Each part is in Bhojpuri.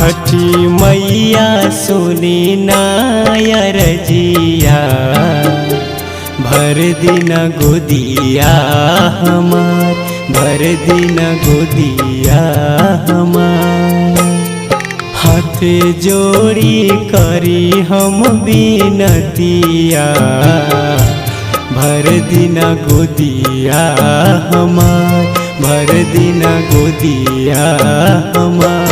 छठी मैया सुनी नायर जिया, भर दिन गोदिया हमार, भर दिन गोदिया हमार। हाथ जोड़ी करी हम बिनतिया, भर दिन गोदिया हमार, भर दिन गोदिया हमार।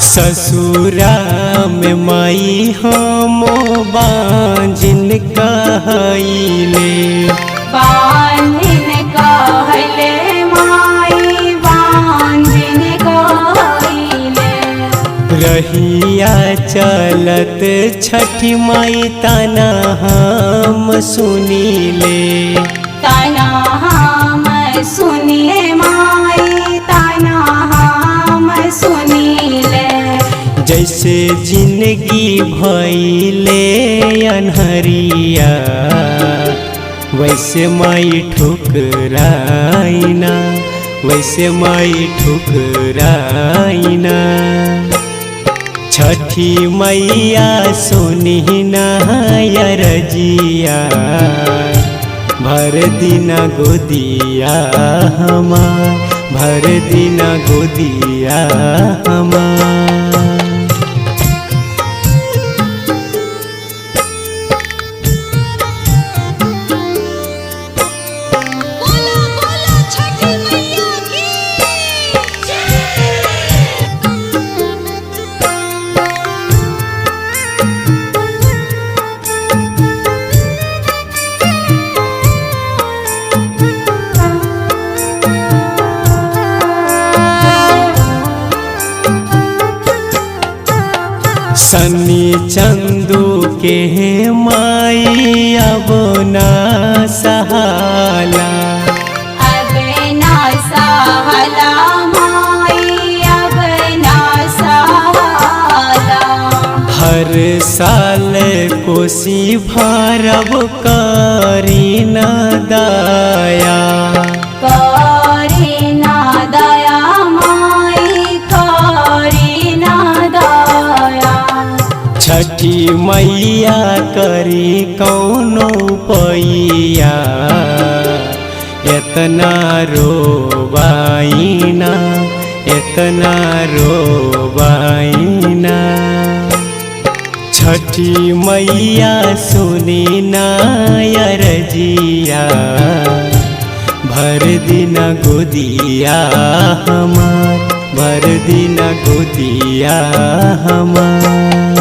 ससुरा में माई हम बांझिन कहले, बांझिन कहले माई बांझिन कहले। रहिया चलत छठी माई तना हम सुनीले, तना हम सुनिले माई तना हम सुनिले। जैसे जिंदगी भइले अनहरिया, वैसे माई ठुकराइना, वैसे माई ठुकराइना। छठी मैया सुनी नायर जिया, भर दिन गोदिया हमार, भर दिन गोदिया हमार। सन्नी चंदू के माई अब ना सहाला, अब ना सहाला माई अब ना सहाला। हर साल कोसी भरब करी न दया, करी ना दया माई करी ना दया। छठी मैया करी कौनो पैया, एतना रोबाइना, एतना रोबाइना। छठी मैया सुनी नायर जिया, भर दिन गोदिया हमार, भर दिन गोदिया हमार।